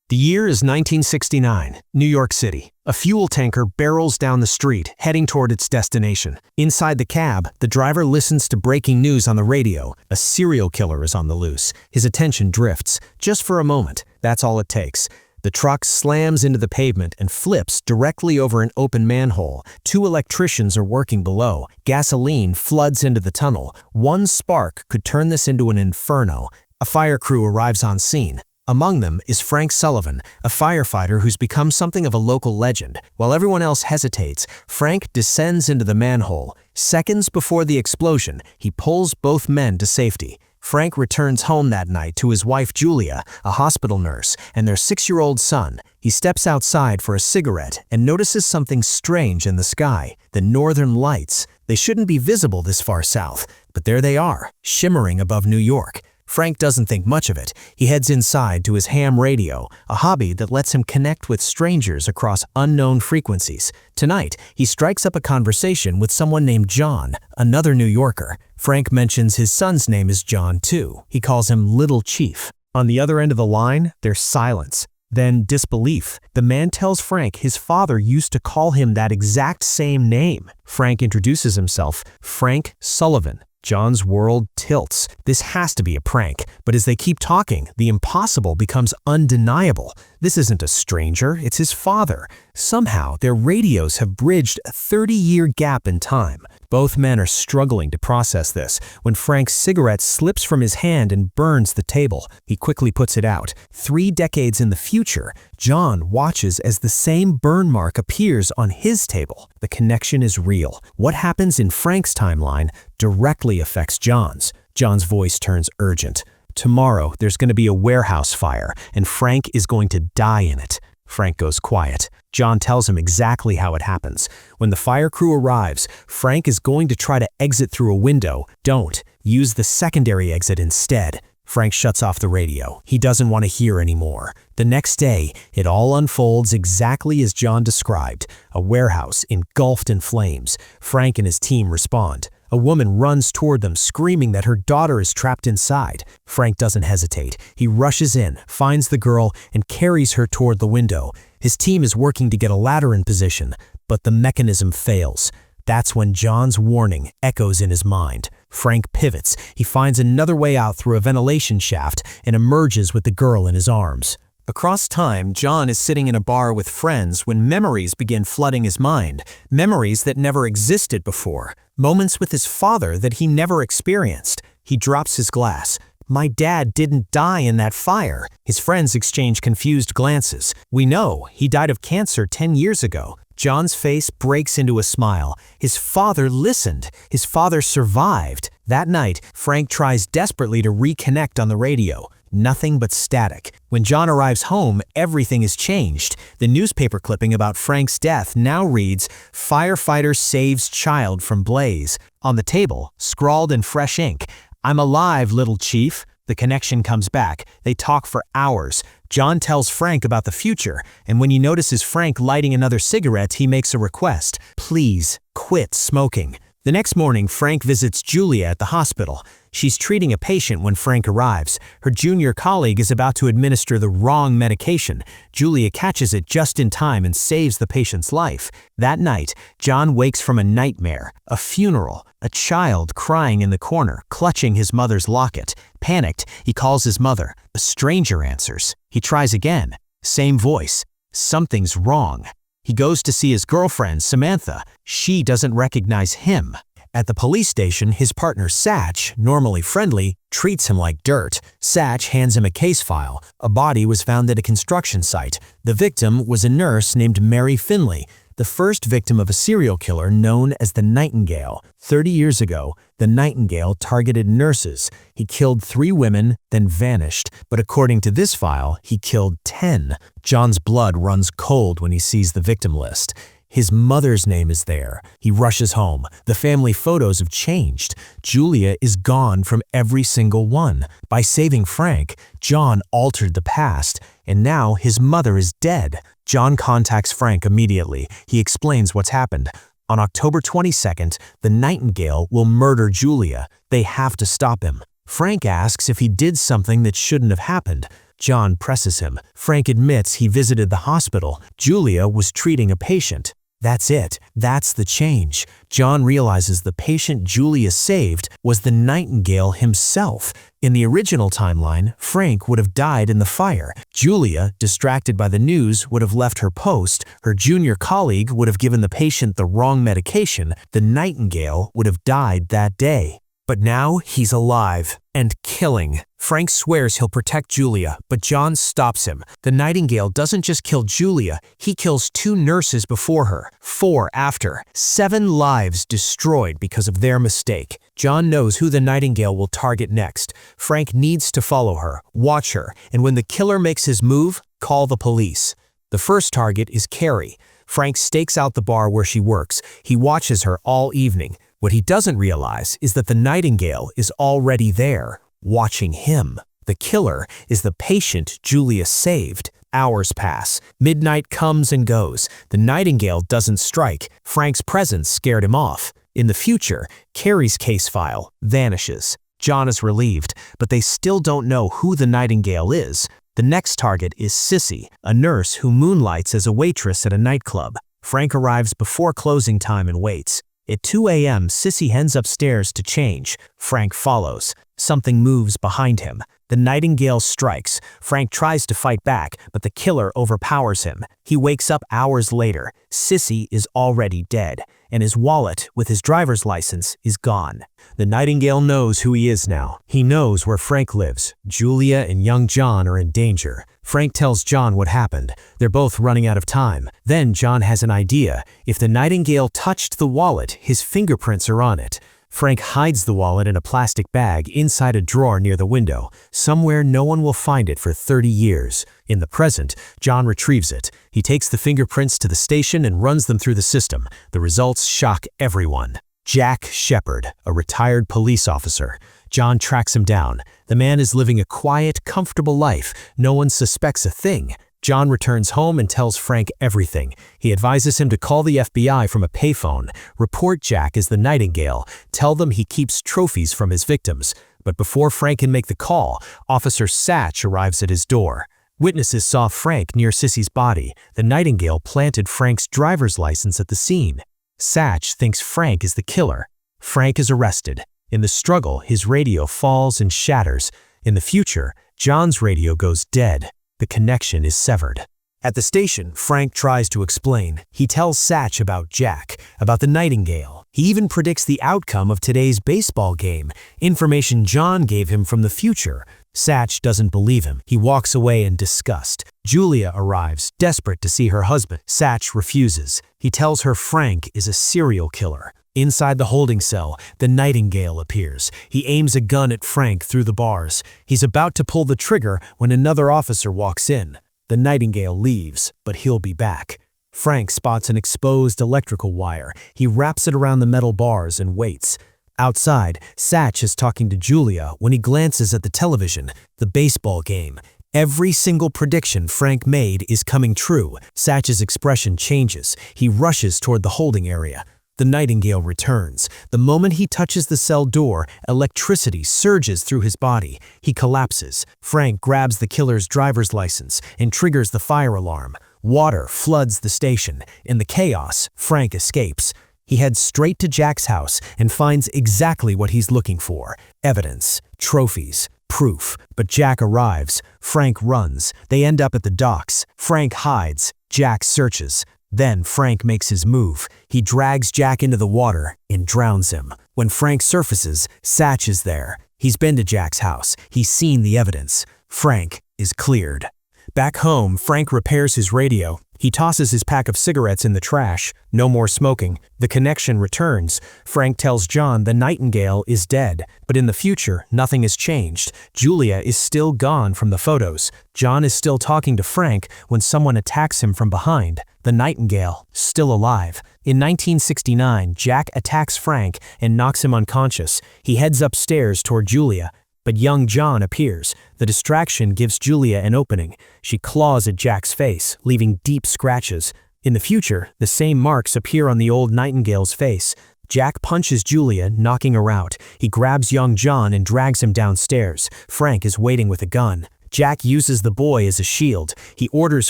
The year is 1969, New York City. A fuel tanker barrels down the street, heading toward its destination. Inside the cab, the driver listens to breaking news on the radio. A serial killer is on the loose. His attention drifts, just for a moment. That's all it takes. The truck slams into the pavement and flips directly over an open manhole. Two electricians are working below. Gasoline floods into the tunnel. One spark could turn this into an inferno. A fire crew arrives on scene. Among them is Frank Sullivan, a firefighter who's become something of a local legend. While everyone else hesitates, Frank descends into the manhole. Seconds before the explosion, he pulls both men to safety. Frank returns home that night to his wife Julia, a hospital nurse, and their 6-year-old son. He steps outside for a cigarette and notices something strange in the sky. The northern lights. They shouldn't be visible this far south, but there they are, shimmering above New York. Frank doesn't think much of it. He heads inside to his ham radio, a hobby that lets him connect with strangers across unknown frequencies. Tonight, he strikes up a conversation with someone named John, another New Yorker. Frank mentions his son's name is John too. He calls him Little Chief. On the other end of the line, there's silence. Then disbelief. The man tells Frank his father used to call him that exact same name. Frank introduces himself, Frank Sullivan. John's world tilts. This has to be a prank, but as they keep talking, the impossible becomes undeniable. This isn't a stranger, it's his father. Somehow, their radios have bridged a 30-year gap in time. Both men are struggling to process this when Frank's cigarette slips from his hand and burns the table. He quickly puts it out. 3 decades in the future, John watches as the same burn mark appears on his table. The connection is real. What happens in Frank's timeline directly affects John's. John's voice turns urgent. Tomorrow, there's going to be a warehouse fire, and Frank is going to die in it. Frank goes quiet. John tells him exactly how it happens. When the fire crew arrives, Frank is going to try to exit through a window. Don't. Use the secondary exit instead. Frank shuts off the radio. He doesn't want to hear anymore. The next day, it all unfolds exactly as John described. A warehouse engulfed in flames. Frank and his team respond. A woman runs toward them, screaming that her daughter is trapped inside. Frank doesn't hesitate. He rushes in, finds the girl, and carries her toward the window. His team is working to get a ladder in position, but the mechanism fails. That's when John's warning echoes in his mind. Frank pivots. He finds another way out through a ventilation shaft and emerges with the girl in his arms. Across time, John is sitting in a bar with friends when memories begin flooding his mind. Memories that never existed before. Moments with his father that he never experienced. He drops his glass. My dad didn't die in that fire. His friends exchange confused glances. We know he died of cancer 10 years ago. John's face breaks into a smile. His father listened. His father survived. That night, Frank tries desperately to reconnect on the radio. Nothing but static. When John arrives home, everything is changed. The newspaper clipping about Frank's death now reads, "Firefighter saves child from blaze." On the table, scrawled in fresh ink, "I'm alive, little chief." The connection comes back. They talk for hours. John tells Frank about the future, and when he notices Frank lighting another cigarette, he makes a request. Please, quit smoking. The next morning, Frank visits Julia at the hospital. She's treating a patient when Frank arrives. Her junior colleague is about to administer the wrong medication. Julia catches it just in time and saves the patient's life. That night, John wakes from a nightmare, a funeral, a child crying in the corner, clutching his mother's locket. Panicked, he calls his mother. A stranger answers. He tries again. Same voice. Something's wrong. He goes to see his girlfriend, Samantha. She doesn't recognize him. At the police station, his partner, Satch, normally friendly, treats him like dirt. Satch hands him a case file. A body was found at a construction site. The victim was a nurse named Mary Finley, the first victim of a serial killer known as the Nightingale. 30 years ago, the Nightingale targeted nurses. He killed 3 women, then vanished. But according to this file, he killed 10. John's blood runs cold when he sees the victim list. His mother's name is there. He rushes home. The family photos have changed. Julia is gone from every single one. By saving Frank, John altered the past, and now his mother is dead. John contacts Frank immediately. He explains what's happened. On October 22nd, the Nightingale will murder Julia. They have to stop him. Frank asks if he did something that shouldn't have happened. John presses him. Frank admits he visited the hospital. Julia was treating a patient. That's it. That's the change. John realizes the patient Julia saved was the Nightingale himself. In the original timeline, Frank would have died in the fire. Julia, distracted by the news, would have left her post. Her junior colleague would have given the patient the wrong medication. The Nightingale would have died that day. But now he's alive and killing. Frank swears he'll protect Julia, but John stops him. The Nightingale doesn't just kill Julia, he kills 2 nurses before her, 4 after. 7 lives destroyed because of their mistake. John knows who the Nightingale will target next. Frank needs to follow her, watch her, and when the killer makes his move, call the police. The first target is Carrie. Frank stakes out the bar where she works. He watches her all evening. What he doesn't realize is that the Nightingale is already there, watching him. The killer is the patient Julia saved. Hours pass. Midnight comes and goes. The Nightingale doesn't strike. Frank's presence scared him off. In the future, Carrie's case file vanishes. John is relieved, but they still don't know who the Nightingale is. The next target is Sissy, a nurse who moonlights as a waitress at a nightclub. Frank arrives before closing time and waits. At 2 a.m., Sissy heads upstairs to change. Frank follows. Something moves behind him. The Nightingale strikes. Frank tries to fight back, but the killer overpowers him. He wakes up hours later. Sissy is already dead, and his wallet with his driver's license is gone. The Nightingale knows who he is now. He knows where Frank lives. Julia and young John are in danger. Frank tells John what happened. They're both running out of time. Then John has an idea. If the Nightingale touched the wallet, his fingerprints are on it. Frank hides the wallet in a plastic bag inside a drawer near the window, somewhere no one will find it for 30 years. In the present, John retrieves it. He takes the fingerprints to the station and runs them through the system. The results shock everyone. Jack Shepard, a retired police officer. John tracks him down. The man is living a quiet, comfortable life. No one suspects a thing. John returns home and tells Frank everything. He advises him to call the FBI from a payphone, report Jack as the Nightingale, tell them he keeps trophies from his victims. But before Frank can make the call, Officer Satch arrives at his door. Witnesses saw Frank near Sissy's body. The Nightingale planted Frank's driver's license at the scene. Satch thinks Frank is the killer. Frank is arrested. In the struggle, his radio falls and shatters. In the future, John's radio goes dead. The connection is severed. At the station, Frank tries to explain. He tells Satch about Jack, about the Nightingale. He even predicts the outcome of today's baseball game, information John gave him from the future. Satch doesn't believe him. He walks away in disgust. Julia arrives, desperate to see her husband. Satch refuses. He tells her Frank is a serial killer. Inside the holding cell, the Nightingale appears. He aims a gun at Frank through the bars. He's about to pull the trigger when another officer walks in. The Nightingale leaves, but he'll be back. Frank spots an exposed electrical wire. He wraps it around the metal bars and waits. Outside, Satch is talking to Julia when he glances at the television, the baseball game. Every single prediction Frank made is coming true. Satch's expression changes. He rushes toward the holding area. The Nightingale returns. The moment he touches the cell door, electricity surges through his body. He collapses. Frank grabs the killer's driver's license and triggers the fire alarm. Water floods the station. In the chaos, Frank escapes. He heads straight to Jack's house and finds exactly what he's looking for: evidence, trophies, proof. But Jack arrives. Frank runs. They end up at the docks. Frank hides. Jack searches. Then Frank makes his move. He drags Jack into the water and drowns him. When Frank surfaces, Satch is there. He's been to Jack's house. He's seen the evidence. Frank is cleared. Back home, Frank repairs his radio. He tosses his pack of cigarettes in the trash. No more smoking. The connection returns. Frank tells John the Nightingale is dead. But in the future, nothing has changed. Julia is still gone from the photos. John is still talking to Frank when someone attacks him from behind. The Nightingale, still alive. In 1969, Jack attacks Frank and knocks him unconscious. He heads upstairs toward Julia. But young John appears. The distraction gives Julia an opening. She claws at Jack's face, leaving deep scratches. In the future, the same marks appear on the old Nightingale's face. Jack punches Julia, knocking her out. He grabs young John and drags him downstairs. Frank is waiting with a gun. Jack uses the boy as a shield. He orders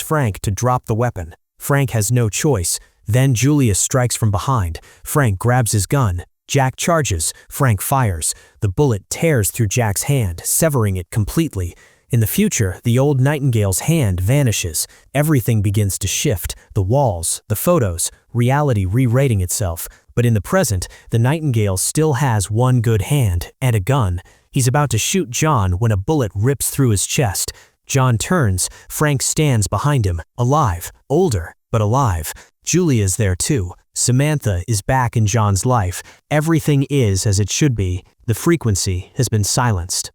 Frank to drop the weapon. Frank has no choice. Then Julius strikes from behind. Frank grabs his gun. Jack charges. Frank fires. The bullet tears through Jack's hand, severing it completely. In the future, the old Nightingale's hand vanishes. Everything begins to shift. The walls, the photos, reality rewriting itself. But in the present, the Nightingale still has one good hand and a gun. He's about to shoot John when a bullet rips through his chest. John turns. Frank stands behind him, alive, older, but alive. Julia's there too. Samantha is back in John's life. Everything is as it should be. The frequency has been silenced.